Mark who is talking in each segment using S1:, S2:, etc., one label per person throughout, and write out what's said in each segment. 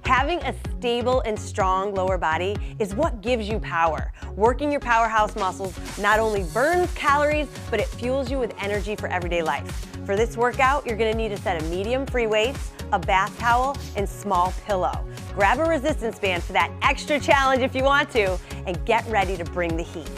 S1: Having a stable and strong lower body is what gives you power. Working your powerhouse muscles not only burns calories, but it fuels you with energy for everyday life. For this workout, you're gonna need a set of medium free weights, a bath towel, and small pillow. Grab a resistance band for that extra challenge if you want to, and get ready to bring the heat.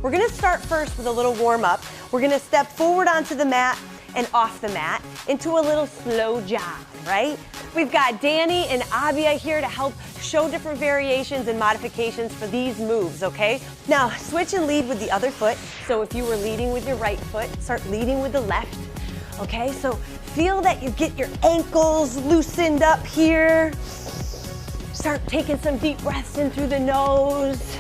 S1: We're gonna start first with a little warm up. We're gonna step forward onto the mat and off the mat into a little slow jog, right? We've got Danny and Abia here to help show different variations and modifications for these moves, okay? Now, switch and lead with the other foot. So if you were leading with your right foot, start leading with the left, okay? So feel that you get your ankles loosened up here. Start taking some deep breaths in through the nose.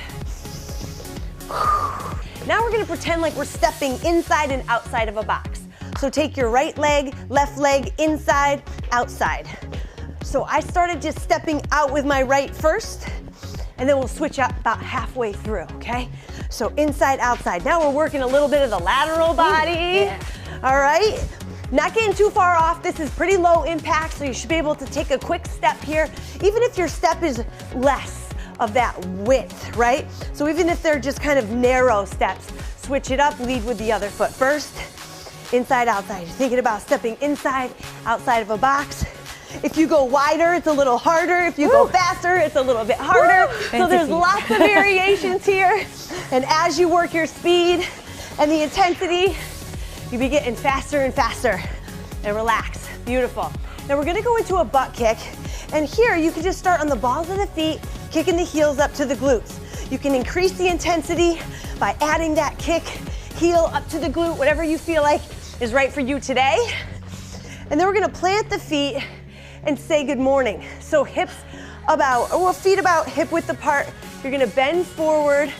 S1: Now we're gonna pretend like we're stepping inside and outside of a box. So take your right leg, left leg, inside, outside. So I started just stepping out with my right first, and then we'll switch up about halfway through, okay? So inside, outside. Now we're working a little bit of the lateral body. Ooh, yeah. All right? Not getting too far off. This is pretty low impact, so you should be able to take a quick step here, even if your step is less of that width, right? So even if they're just kind of narrow steps, switch it up, lead with the other foot first. Inside, outside. You're thinking about stepping inside, outside of a box. If you go wider, it's a little harder. If you go faster, it's a little bit harder. So there's lots of variations here. And as you work your speed and the intensity, you be getting faster and faster. And relax. Beautiful. Now we're gonna go into a butt kick. And here you can just start on the balls of the feet, kicking the heels up to the glutes. You can increase the intensity by adding that kick, heel up to the glute, whatever you feel like is right for you today. And then we're gonna plant the feet and say good morning. So hips about, or feet about hip width apart. You're gonna bend forward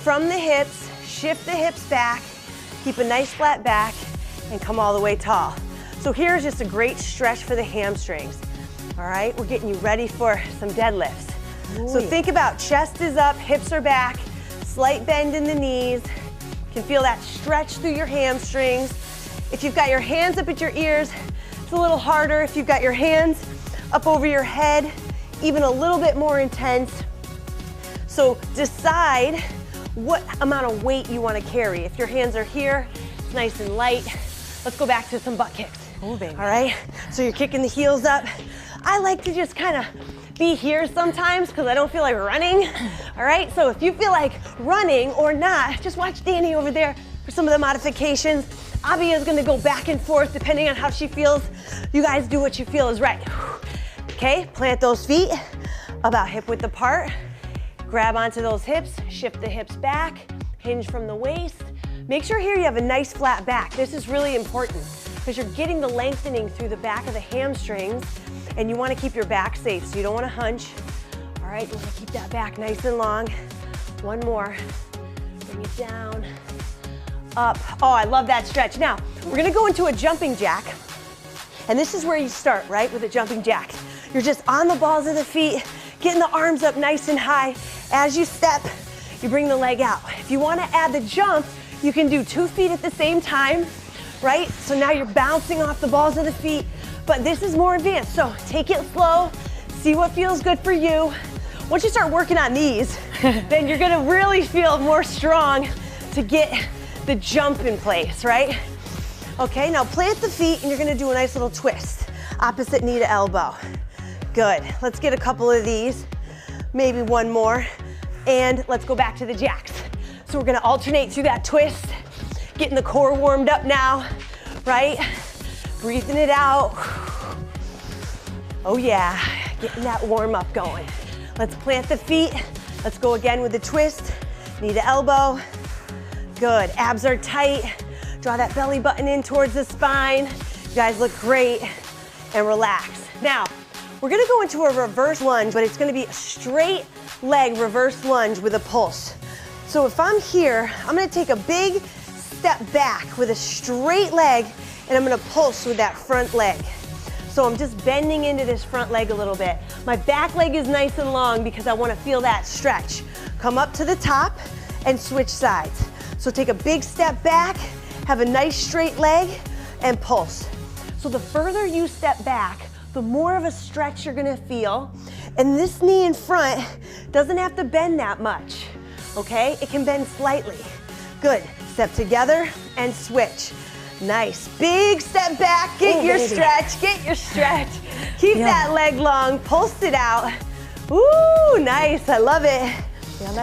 S1: from the hips, shift the hips back, keep a nice flat back, and come all the way tall. So here's just a great stretch for the hamstrings. All right, we're getting you ready for some deadlifts. Ooh, so think about chest is up, hips are back, slight bend in the knees. You can feel that stretch through your hamstrings. If you've got your hands up at your ears, it's a little harder. If you've got your hands up over your head, even a little bit more intense. So decide what amount of weight you want to carry. If your hands are here, it's nice and light. Let's go back to some butt kicks.
S2: Moving.
S1: All right, so you're kicking the heels up. I like to just kind of be here sometimes because I don't feel like running. All right, so if you feel like running or not, just watch Danny over there for some of the modifications. Abia is gonna go back and forth depending on how she feels. You guys do what you feel is right. Okay, plant those feet about hip width apart. Grab onto those hips, shift the hips back, hinge from the waist. Make sure here you have a nice flat back. This is really important because you're getting the lengthening through the back of the hamstrings, and you wanna keep your back safe, so you don't wanna hunch. All right, you wanna keep that back nice and long. One more, bring it down. Up. Oh, I love that stretch. Now, we're gonna go into a jumping jack. And this is where you start, right, with a jumping jack. You're just on the balls of the feet, getting the arms up nice and high. As you step, you bring the leg out. If you wanna add the jump, you can do 2 feet at the same time, right? So now you're bouncing off the balls of the feet, but this is more advanced. So take it slow, see what feels good for you. Once you start working on these, then you're gonna really feel more strong to get the jump in place, right? Okay, now plant the feet and you're gonna do a nice little twist. Opposite knee to elbow. Good, let's get a couple of these, maybe one more, and let's go back to the jacks. So we're gonna alternate through that twist, getting the core warmed up now, right? Breathing it out. Oh yeah, getting that warm up going. Let's plant the feet. Let's go again with the twist, knee to elbow. Good, abs are tight. Draw that belly button in towards the spine. You guys look great, and relax. Now, we're gonna go into a reverse lunge, but it's gonna be a straight leg reverse lunge with a pulse. So if I'm here, I'm gonna take a big step back with a straight leg, and I'm gonna pulse with that front leg. So I'm just bending into this front leg a little bit. My back leg is nice and long because I wanna feel that stretch. Come up to the top and switch sides. So take a big step back, have a nice straight leg, and pulse. So the further you step back, the more of a stretch you're gonna feel, And this knee in front doesn't have to bend that much, okay? It can bend slightly. Good, step together and switch. Nice, big step back, get your stretch, get your stretch. Keep that leg long, pulse it out. Ooh, nice, I love it.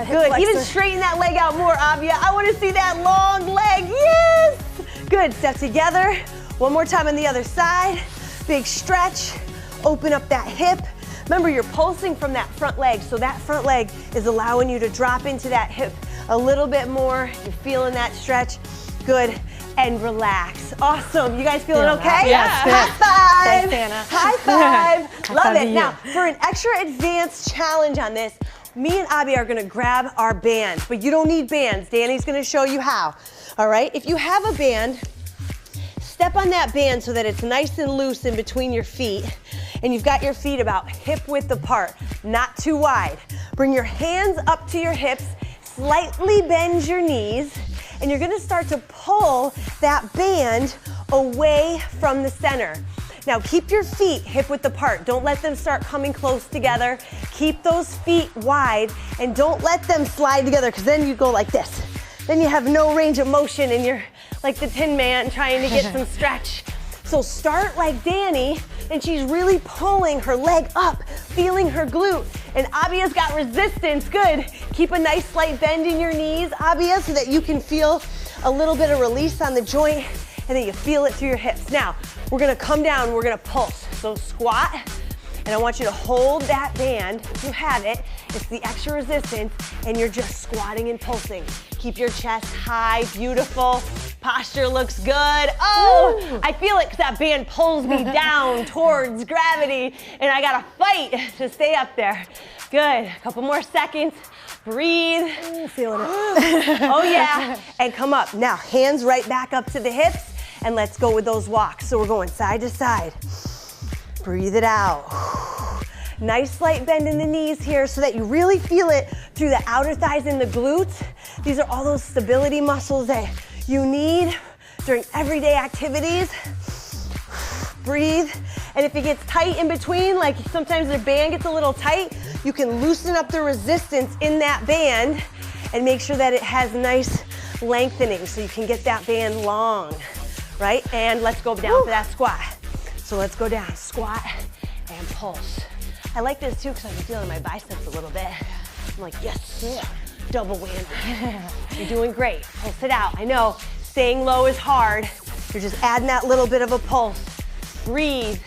S1: Good, even straighten that leg out more, Abia. I wanna see that long leg, yes! Good, step together. One more time on the other side. Big stretch, open up that hip. Remember, you're pulsing from that front leg, so that front leg is allowing you to drop into that hip a little bit more. You're feeling that stretch. Good, and relax. Awesome, you guys feeling okay?
S2: Yes.
S1: High five.
S2: Thanks, Anna.
S1: High five. Love it.
S2: You.
S1: Now, for an extra advanced challenge on this, me and Abby are gonna grab our band, but you don't need bands. Danny's gonna show you how. All right, if you have a band, step on that band so that it's nice and loose in between your feet, and you've got your feet about hip width apart, not too wide. Bring your hands up to your hips, slightly bend your knees, and you're gonna start to pull that band away from the center. Now keep your feet hip width apart. Don't let them start coming close together. Keep those feet wide and don't let them slide together, because then you go like this. Then you have no range of motion and you're like the Tin Man trying to get some stretch. So start like Danny, and she's really pulling her leg up, feeling her glute. And Abia's got resistance, good. Keep a nice slight bend in your knees, Abia, so that you can feel a little bit of release on the joint, and then you feel it through your hips. Now, we're gonna come down, we're gonna pulse. So squat, and I want you to hold that band, if you have it. It's the extra resistance, and you're just squatting and pulsing. Keep your chest high, beautiful. Posture looks good. Oh, woo. I feel it because that band pulls me down towards gravity, and I gotta fight to stay up there. Good, a couple more seconds. Breathe.
S2: Ooh, feeling it.
S1: Oh yeah, and come up. Now, hands right back up to the hips, and let's go with those walks. So we're going side to side. Breathe it out. Nice slight bend in the knees here so that you really feel it through the outer thighs and the glutes. These are all those stability muscles that you need during everyday activities. Breathe. And if it gets tight in between, like sometimes the band gets a little tight, you can loosen up the resistance in that band and make sure that it has nice lengthening so you can get that band long, right? And let's go down for that squat. So let's go down, squat and pulse. I like this too because I'm feeling my biceps a little bit. I'm like, yes, double whammy. You're doing great, pulse it out. I know, staying low is hard. You're just adding that little bit of a pulse. Breathe,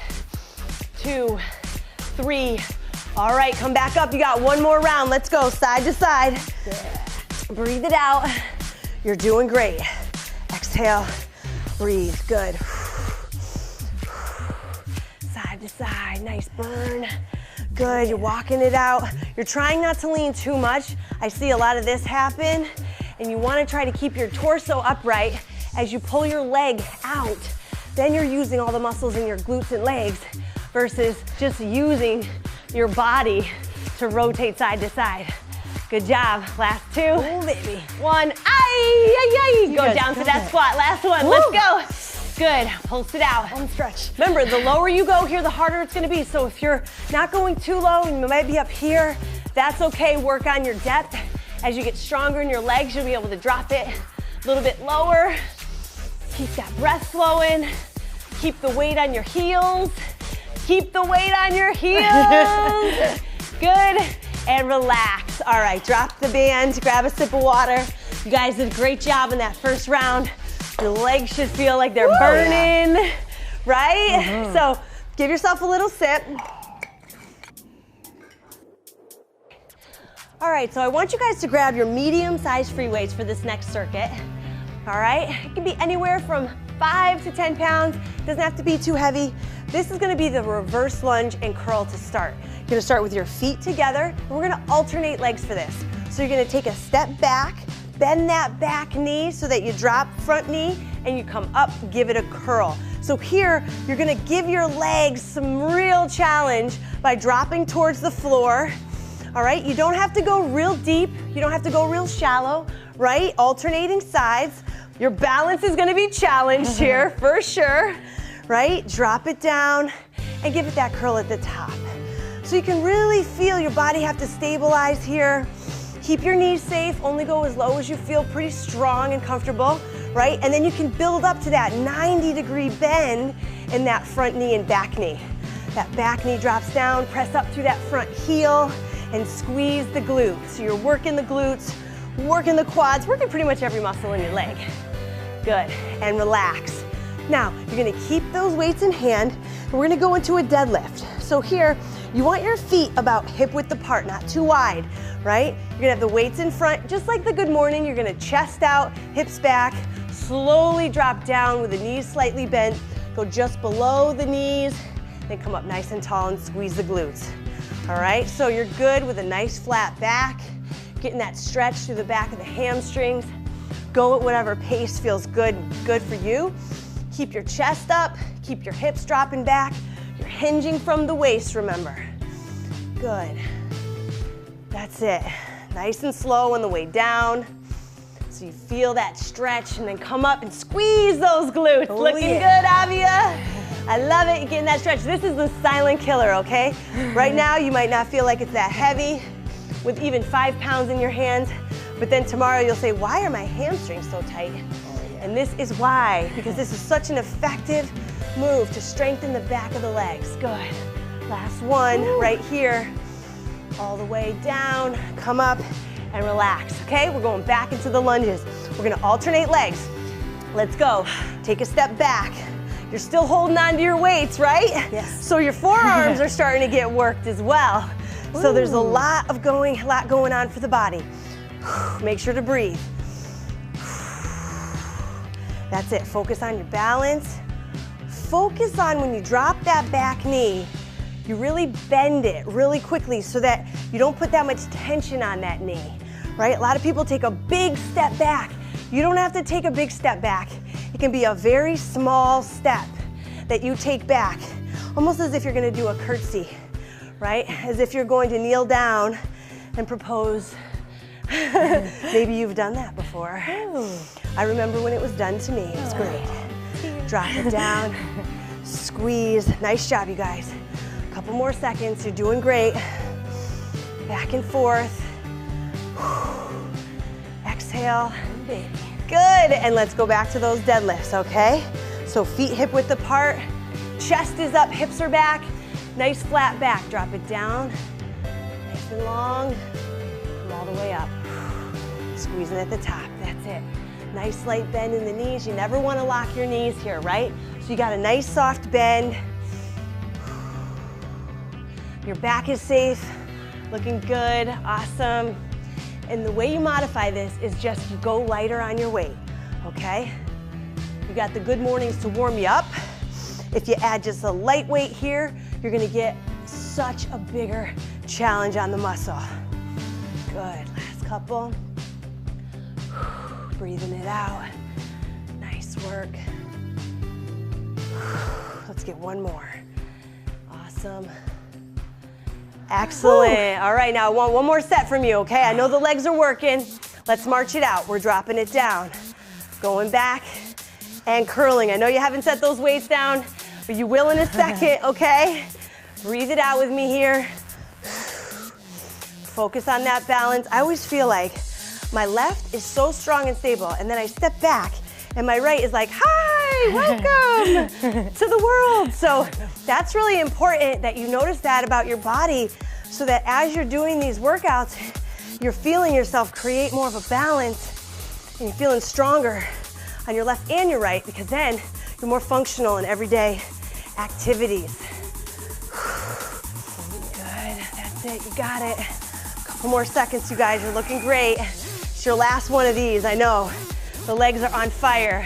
S1: 2, 3. All right, come back up. You got one more round. Let's go, side to side. Breathe it out. You're doing great. Exhale, breathe, good. Side to side, nice burn. Good, you're walking it out. You're trying not to lean too much. I see a lot of this happen, and you wanna try to keep your torso upright as you pull your leg out. Then you're using all the muscles in your glutes and legs versus just using your body to rotate side to side. Good job, last 2.
S2: Oh, baby.
S1: 1, ay. Go down to that squat, last one, let's go. Good, pulse it out.
S2: Home stretch.
S1: Remember, the lower you go here, the harder it's gonna be. So if you're not going too low and you might be up here, that's okay. Work on your depth. As you get stronger in your legs, you'll be able to drop it a little bit lower. Keep that breath flowing. Keep the weight on your heels. Keep the weight on your heels. Good, and relax. All right, drop the band, grab a sip of water. You guys did a great job in that first round. Your legs should feel like they're burning, right? So give yourself a little sip. All right, so I want you guys to grab your medium-sized free weights for this next circuit. All right, it can be anywhere from 5 to 10 pounds. Doesn't have to be too heavy. This is gonna be the reverse lunge and curl to start. You're gonna start with your feet together, and we're gonna alternate legs for this. So you're gonna take a step back, bend that back knee so that you drop front knee, and you come up, give it a curl. So here, you're gonna give your legs some real challenge by dropping towards the floor. All right, you don't have to go real deep, you don't have to go real shallow, right? Alternating sides. Your balance is gonna be challenged here, for sure, right? Drop it down and give it that curl at the top. So you can really feel your body have to stabilize here. Keep your knees safe, only go as low as you feel pretty strong and comfortable, right? And then you can build up to that 90-degree bend in that front knee and back knee. That back knee drops down, press up through that front heel, and squeeze the glutes. So you're working the glutes, working the quads, working pretty much every muscle in your leg. Good, and relax. Now, you're gonna keep those weights in hand, and we're gonna go into a deadlift. So here, you want your feet about hip width apart, not too wide, right? You're gonna have the weights in front, just like the good morning. You're gonna chest out, hips back, slowly drop down with the knees slightly bent, go just below the knees, then come up nice and tall and squeeze the glutes. All right, so you're good with a nice flat back, getting that stretch through the back of the hamstrings. Go at whatever pace feels good for you. Keep your chest up, keep your hips dropping back. You're hinging from the waist, remember. Good. That's it. Nice and slow on the way down. So you feel that stretch and then come up and squeeze those glutes. Oh, looking good, Avia. I love it, you're getting that stretch. This is the silent killer, okay? Right now, you might not feel like it's that heavy with even 5 pounds in your hands, but then tomorrow you'll say, why are my hamstrings so tight? And this is why, because this is such an effective move to strengthen the back of the legs. Good. Last one, right here. All the way down, come up and relax, okay? We're going back into the lunges. We're gonna alternate legs. Let's go. Take a step back. You're still holding on to your weights, right? Yes. So your forearms are starting to get worked as well. Ooh. So there's a lot going on for the body. Make sure to breathe. That's it, focus on your balance. Focus on when you drop that back knee, you really bend it really quickly so that you don't put that much tension on that knee, right? A lot of people take a big step back. You don't have to take a big step back. It can be a very small step that you take back, almost as if you're gonna do a curtsy, right? As if you're going to kneel down and propose. Maybe you've done that before. Ooh. I remember when it was done to me. It was great. Drop it down, squeeze. Nice job, you guys. A couple more seconds, you're doing great. Back and forth. Exhale. Good, and let's go back to those deadlifts, okay? So feet hip width apart, chest is up, hips are back. Nice flat back, drop it down. Nice and long, come all the way up. Squeezing at the top, that's it. Nice slight bend in the knees. You never want to lock your knees here, right? So you got a nice soft bend. Your back is safe, looking good, awesome. And the way you modify this is just you go lighter on your weight, okay? You got the good mornings to warm you up. If you add just a light weight here, you're gonna get such a bigger challenge on the muscle. Good, last couple. Breathing it out. Nice work. Let's get one more. Awesome. Excellent. All right, now I want one more set from you, okay? I know the legs are working. Let's march it out. We're dropping it down. Going back and curling. I know you haven't set those weights down, but you will in a second, okay? Breathe it out with me here. Focus on that balance. I always feel like my left is so strong and stable, and then I step back, and my right is like, hi, welcome to the world. So that's really important that you notice that about your body so that as you're doing these workouts, you're feeling yourself create more of a balance, and you're feeling stronger on your left and your right, because then you're more functional in everyday activities. Good, that's it, you got it. A couple more seconds, you guys, you're looking great. It's your last one of these, I know. The legs are on fire.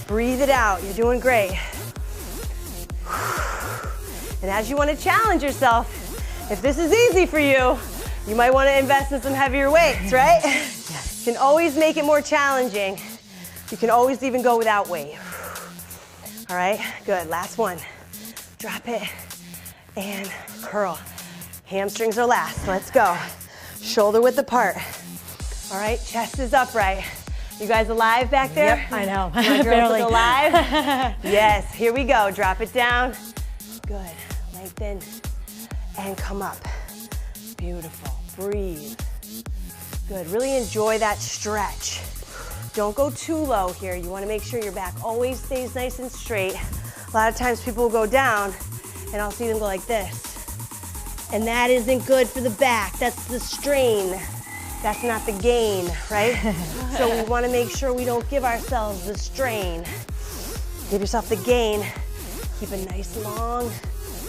S1: Breathe it out, you're doing great. And as you want to challenge yourself, if this is easy for you, you might want to invest in some heavier weights, right? Yes. You can always make it more challenging. You can always even go without weight. All right, good, last one. Drop it and curl. Hamstrings are last, let's go. Shoulder width apart. All right, chest is upright. You guys alive back there?
S2: Yep, I know.
S1: My girls look alive? Yes, here we go. Drop it down. Good. Lengthen and come up. Beautiful, breathe. Good, really enjoy that stretch. Don't go too low here. You wanna make sure your back always stays nice and straight. A lot of times people will go down and I'll see them go like this. And that isn't good for the back. That's the strain. That's not the gain, right? So we wanna make sure we don't give ourselves the strain. Give yourself the gain. Keep a nice long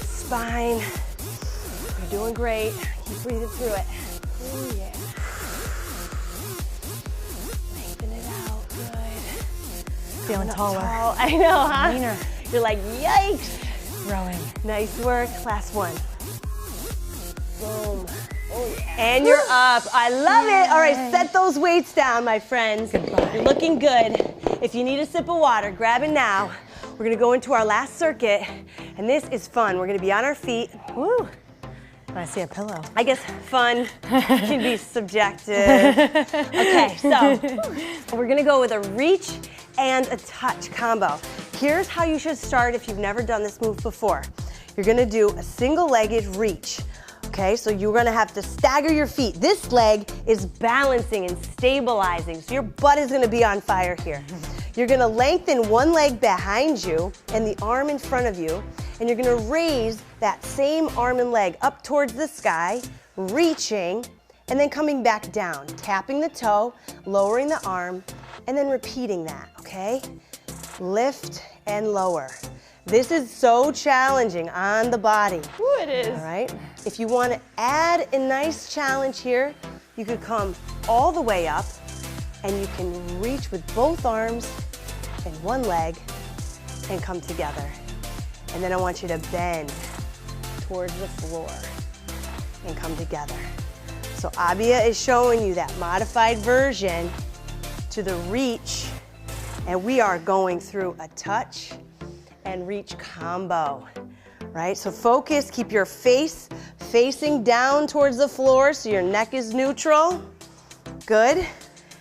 S1: spine. You're doing great. Keep breathing through it. Oh yeah. Lengthen it out, good.
S2: Feeling taller.
S1: Tall. I know, huh?
S2: Leaner.
S1: You're like, yikes.
S2: Growing.
S1: Nice work, last one. Boom. Oh yeah. And you're up. I love it. All right, set those weights down, my friends.
S2: Goodbye.
S1: You're looking good. If you need a sip of water, grab it now. We're gonna go into our last circuit, and this is fun. We're gonna be on our feet.
S2: Woo. I see a pillow.
S1: I guess fun can be subjective. Okay, so we're gonna go with a reach and a touch combo. Here's how you should start if you've never done this move before. You're gonna do a single-legged reach. Okay, so you're gonna have to stagger your feet. This leg is balancing and stabilizing, so your butt is gonna be on fire here. You're gonna lengthen one leg behind you and the arm in front of you, and you're gonna raise that same arm and leg up towards the sky, reaching, and then coming back down, tapping the toe, lowering the arm, and then repeating that, okay? Lift and lower. This is so challenging on the body.
S2: Ooh, it is.
S1: All right? If you want to add a nice challenge here, you could come all the way up and you can reach with both arms and one leg and come together. And then I want you to bend towards the floor and come together. So Abia is showing you that modified version to the reach, and we are going through a touch and reach combo, right? So focus, keep your face facing down towards the floor so your neck is neutral. Good.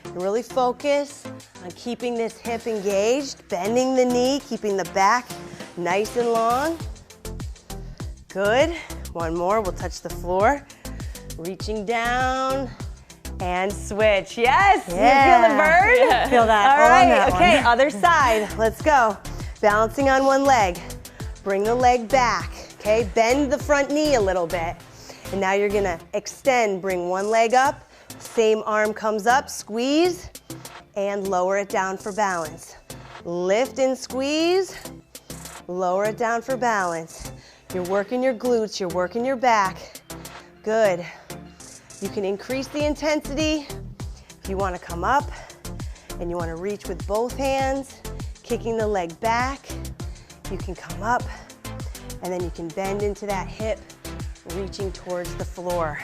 S1: And really focus on keeping this hip engaged, bending the knee, keeping the back nice and long. Good. One more, we'll touch the floor. Reaching down and switch. Yes,
S2: Yeah.
S1: you feel the burn?
S2: Yeah. Feel that.
S1: All
S2: All on
S1: right,
S2: that
S1: okay,
S2: one.
S1: other side, let's go. Balancing on one leg. Bring the leg back, okay? Bend the front knee a little bit. And now you're gonna extend, bring one leg up, same arm comes up, squeeze, and lower it down for balance. Lift and squeeze, lower it down for balance. You're working your glutes, you're working your back. Good. You can increase the intensity if you wanna come up and you wanna reach with both hands, kicking the leg back. You can come up and then you can bend into that hip, reaching towards the floor.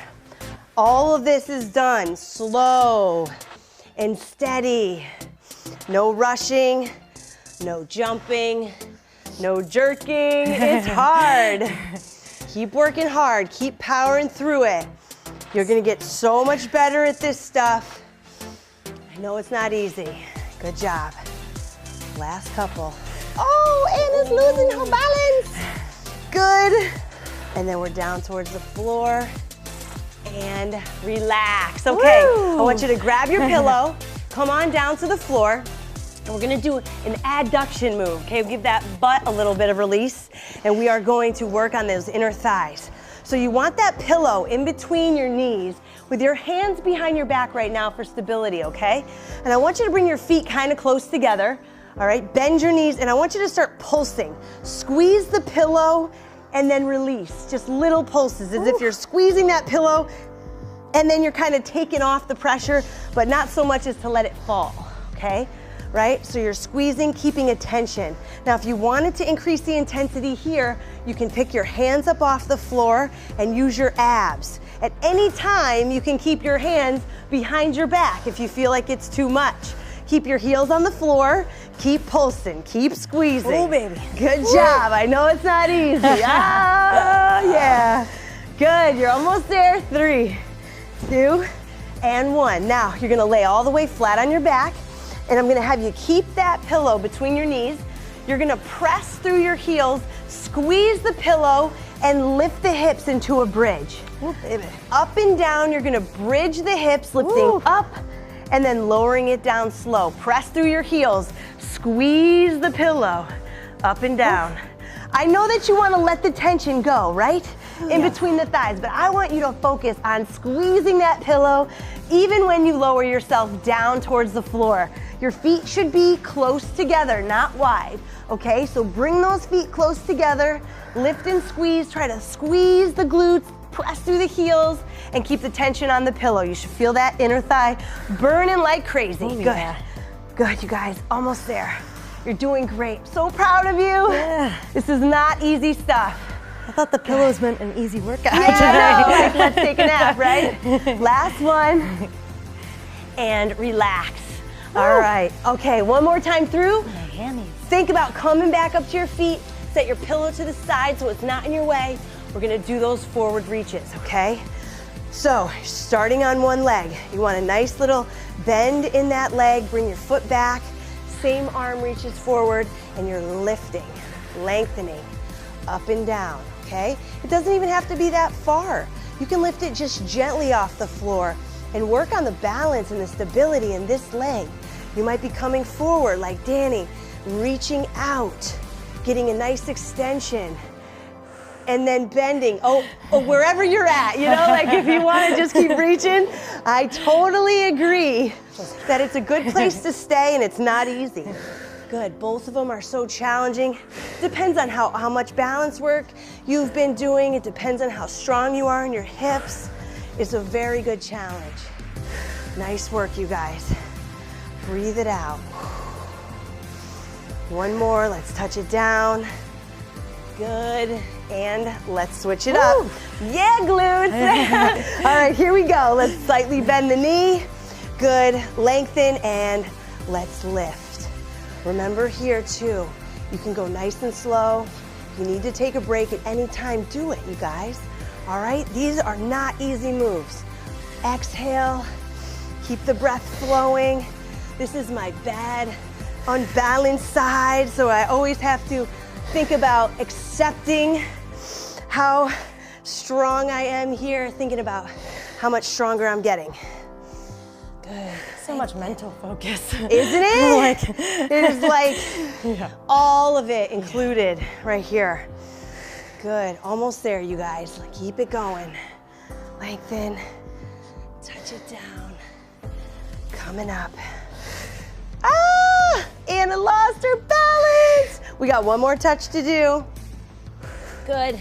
S1: All of this is done slow and steady. No rushing, no jumping, no jerking. It's hard. Keep working hard, keep powering through it. You're gonna get so much better at this stuff. I know it's not easy. Good job. Last couple. Oh, Anna's losing her balance. Good. And then we're down towards the floor and relax. Okay,
S2: Woo.
S1: I want you to grab your pillow, come on down to the floor, and we're gonna do an adduction move, okay? Give that butt a little bit of release, and we are going to work on those inner thighs. So you want that pillow in between your knees with your hands behind your back right now for stability, okay? And I want you to bring your feet kind of close together, all right? Bend your knees, and I want you to start pulsing. Squeeze the pillow and then release, just little pulses, as if you're squeezing that pillow and then you're kind of taking off the pressure, but not so much as to let it fall, okay? Right? So you're squeezing, keeping attention. Now, if you wanted to increase the intensity here, you can pick your hands up off the floor and use your abs. At any time, you can keep your hands behind your back if you feel like it's too much. Keep your heels on the floor, keep pulsing, keep squeezing.
S2: Oh, baby.
S1: Good job. I know it's not easy. Oh, yeah. Good, you're almost there. 3, 2, and 1. Now, you're gonna lay all the way flat on your back, and I'm gonna have you keep that pillow between your knees. You're gonna press through your heels, squeeze the pillow, and lift the hips into a bridge.
S2: Ooh, baby.
S1: Up and down, you're gonna bridge the hips, lifting up and then lowering it down slow. Press through your heels, squeeze the pillow, up and down. I know that you wanna let the tension go, right? In between the thighs, but I want you to focus on squeezing that pillow even when you lower yourself down towards the floor. Your feet should be close together, not wide, okay? So bring those feet close together, lift and squeeze, try to squeeze the glutes, press through the heels, and keep the tension on the pillow. You should feel that inner thigh burning like crazy.
S2: Ooh,
S1: good,
S2: yeah.
S1: Good, you guys, almost there. You're doing great. So proud of you.
S2: Yeah.
S1: This is not easy stuff.
S2: I thought the pillows meant an easy workout.
S1: Yeah, like, let's take a nap, right? Last one. And relax. All right. Okay, one more time through.
S2: My hammies.
S1: Think about coming back up to your feet. Set your pillow to the side so it's not in your way. We're gonna do those forward reaches, okay? So, starting on one leg. You want a nice little bend in that leg. Bring your foot back. Same arm reaches forward, and you're lifting, lengthening, up and down, okay? It doesn't even have to be that far. You can lift it just gently off the floor and work on the balance and the stability in this leg. You might be coming forward like Danny, reaching out, getting a nice extension, and then bending. Oh, wherever you're at, you know, like if you want to just keep reaching. I totally agree that it's a good place to stay and it's not easy. Good, both of them are so challenging. Depends on how much balance work you've been doing. It depends on how strong you are in your hips. It's a very good challenge. Nice work, you guys. Breathe it out. One more, let's touch it down. Good, and let's switch it up. Yeah, glutes. All right, here we go. Let's slightly bend the knee. Good, lengthen, and let's lift. Remember here too, you can go nice and slow. If you need to take a break at any time, do it, you guys. All right, these are not easy moves. Exhale, keep the breath flowing. This is my bad, unbalanced side, so I always have to think about accepting how strong I am here, thinking about how much stronger I'm getting. Good.
S2: So much mental focus.
S1: Isn't it? It is like all of it included right here. Good, almost there, you guys. Keep it going. Lengthen, touch it down. Coming up. Ah, Anna lost her balance. We got one more touch to do. Good,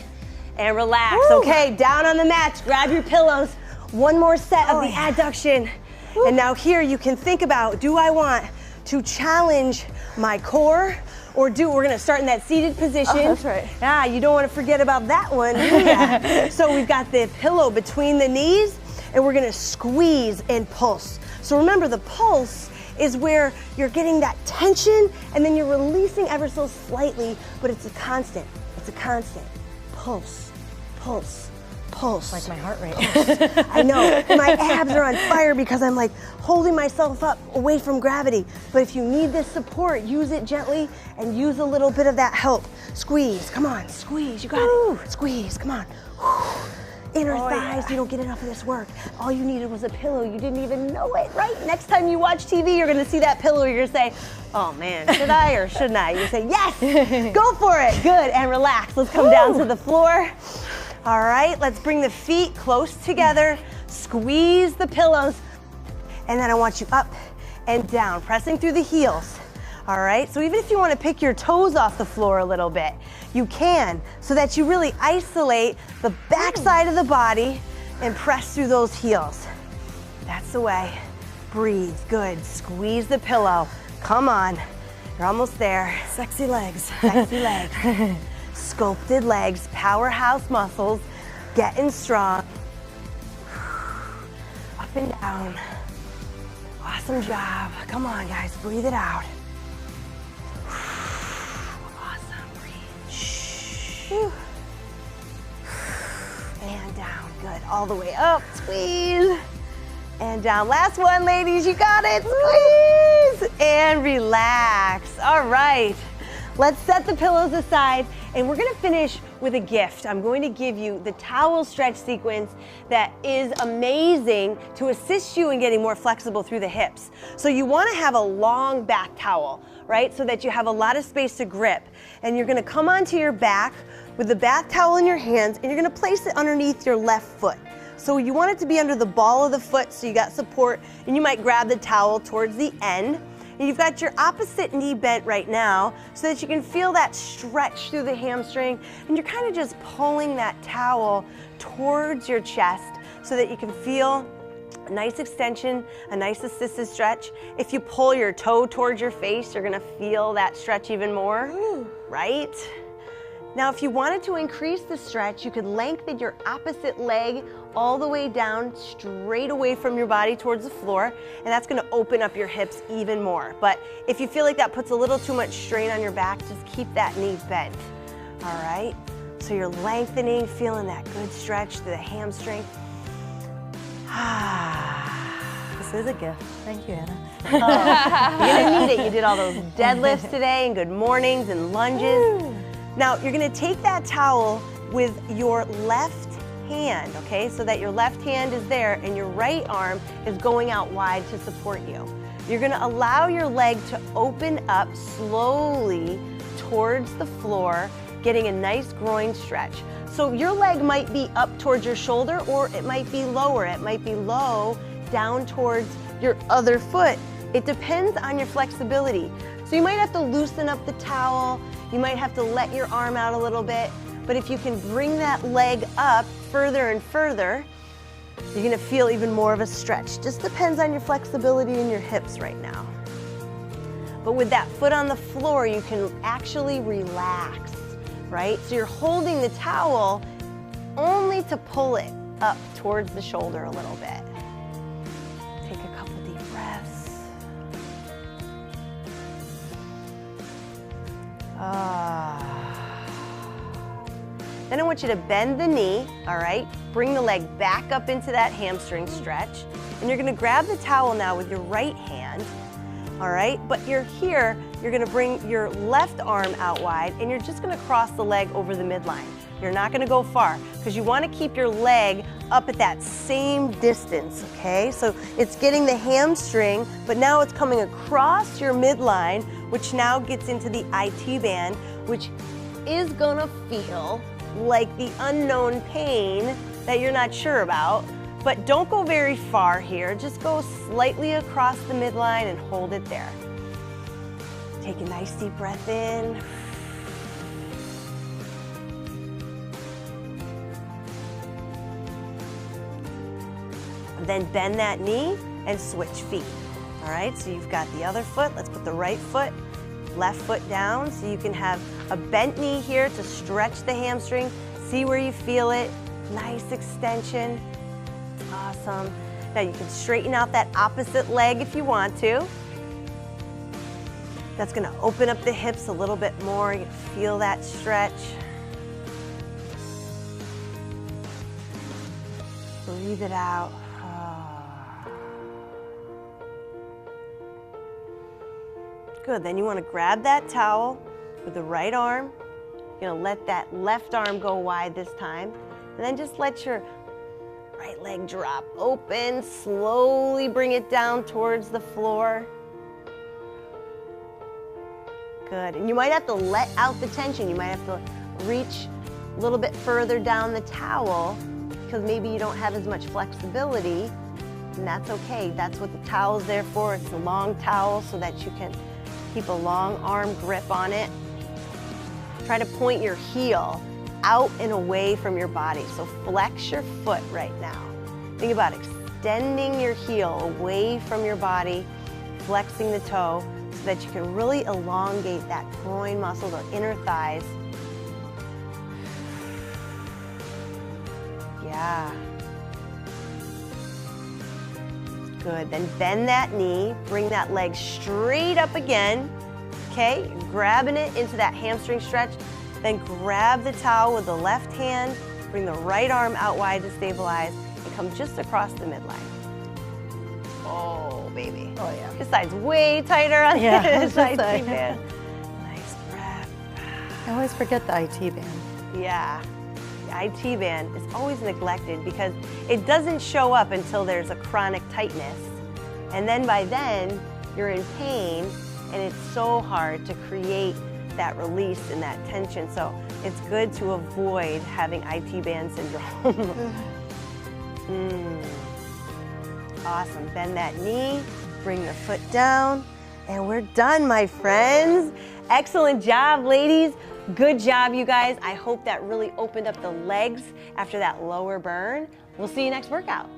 S1: and relax. Woo. Okay, down on the mat, grab your pillows. One more set of the adduction. Woo. And now here you can think about, do I want to challenge my core or we're gonna start in that seated position.
S2: Oh, that's right.
S1: Ah, you don't wanna forget about that one, do ya? So we've got the pillow between the knees and we're gonna squeeze and pulse. So remember, the pulse is where you're getting that tension and then you're releasing ever so slightly, but it's a constant. It's a constant. Pulse, pulse, pulse.
S2: Like my heart rate.
S1: I know, my abs are on fire because I'm like holding myself up away from gravity. But if you need this support, use it gently and use a little bit of that help. Squeeze, come on, squeeze, you got it. Squeeze, come on. Inner thighs, you don't get enough of this work. All you needed was a pillow, you didn't even know it, right? Next time you watch TV, you're gonna see that pillow, you're gonna say, oh man, should I or shouldn't I? You say, yes, go for it, good, and relax. Let's come down to the floor. All right, let's bring the feet close together, squeeze the pillows, and then I want you up and down, pressing through the heels. All right, so even if you want to pick your toes off the floor a little bit, you can, so that you really isolate the back side of the body and press through those heels. That's the way. Breathe, good. Squeeze the pillow. Come on, you're almost there.
S2: Sexy legs.
S1: Sexy legs. Sculpted legs, powerhouse muscles, getting strong. Up and down. Awesome job. Come on, guys, breathe it out. Awesome, breathe. And down, good. All the way up, squeeze. And down. Last one, ladies, you got it. Squeeze and relax. All right. let's set the pillows aside and we're gonna finish with a gift. I'm going to give you the towel stretch sequence that is amazing to assist you in getting more flexible through the hips. So you wanna have a long back towel, right? So that you have a lot of space to grip. And you're gonna come onto your back with the bath towel in your hands and you're gonna place it underneath your left foot. So you want it to be under the ball of the foot so you got support, and you might grab the towel towards the end. And you've got your opposite knee bent right now so that you can feel that stretch through the hamstring, and you're kind of just pulling that towel towards your chest so that you can feel a nice extension, a nice assisted stretch. If you pull your toe towards your face, you're gonna feel that stretch even more, right? Now, if you wanted to increase the stretch, you could lengthen your opposite leg all the way down, straight away from your body towards the floor, and that's gonna open up your hips even more. But if you feel like that puts a little too much strain on your back, just keep that knee bent, all right? So you're lengthening, feeling that good stretch through the hamstring.
S2: This is a gift. Thank you, Anna.
S1: You're gonna need it. You did all those deadlifts today and good mornings and lunges. Now, you're gonna take that towel with your left hand, okay? So that your left hand is there and your right arm is going out wide to support you. You're gonna allow your leg to open up slowly towards the floor, getting a nice groin stretch. So your leg might be up towards your shoulder or it might be lower. It might be low down towards your other foot. It depends on your flexibility. So you might have to loosen up the towel. You might have to let your arm out a little bit, but if you can bring that leg up further and further, you're gonna feel even more of a stretch. Just depends on your flexibility in your hips right now. But with that foot on the floor, you can actually relax, right? So you're holding the towel only to pull it up towards the shoulder a little bit. Take a couple deep breaths. Then I want you to bend the knee, all right? Bring the leg back up into that hamstring stretch. And you're gonna grab the towel now with your right hand, all right? But you're here, you're gonna bring your left arm out wide and you're just gonna cross the leg over the midline. You're not gonna go far because you wanna keep your leg up at that same distance, okay? So it's getting the hamstring, but now it's coming across your midline, which now gets into the IT band, which is gonna feel like the unknown pain that you're not sure about. But don't go very far here. Just go slightly across the midline and hold it there. Take a nice deep breath in. Then bend that knee and switch feet. All right, so you've got the other foot. Let's put the right foot, left foot down so you can have a bent knee here to stretch the hamstring. See where you feel it. Nice extension. Awesome. Now you can straighten out that opposite leg if you want to. That's gonna open up the hips a little bit more. You feel that stretch. Breathe it out. Good, then you wanna grab that towel with the right arm. You're gonna let that left arm go wide this time. And then just let your right leg drop open. Slowly bring it down towards the floor. Good, and you might have to let out the tension. You might have to reach a little bit further down the towel because maybe you don't have as much flexibility, and that's okay. That's what the towel is there for. It's a long towel so that you can keep a long arm grip on it. Try to point your heel out and away from your body. So flex your foot right now. Think about extending your heel away from your body, flexing the toe so that you can really elongate that groin muscle, the inner thighs. Yeah. Good, then bend that knee, bring that leg straight up again. Okay, you're grabbing it into that hamstring stretch. Then grab the towel with the left hand, bring the right arm out wide to stabilize, and come just across the midline. Oh, baby.
S2: Oh, yeah.
S1: This side's way tighter on
S2: Yeah,
S1: this side.
S2: side.
S1: Nice breath.
S2: I always forget the IT band.
S1: Yeah, the IT band is always neglected because it doesn't show up until there's a chronic tightness. And then by then, you're in pain, and it's so hard to create that release and that tension. So it's good to avoid having IT band syndrome. Awesome, bend that knee, bring the foot down, and we're done, my friends. Excellent job, ladies. Good job, you guys. I hope that really opened up the legs after that lower burn. We'll see you next workout.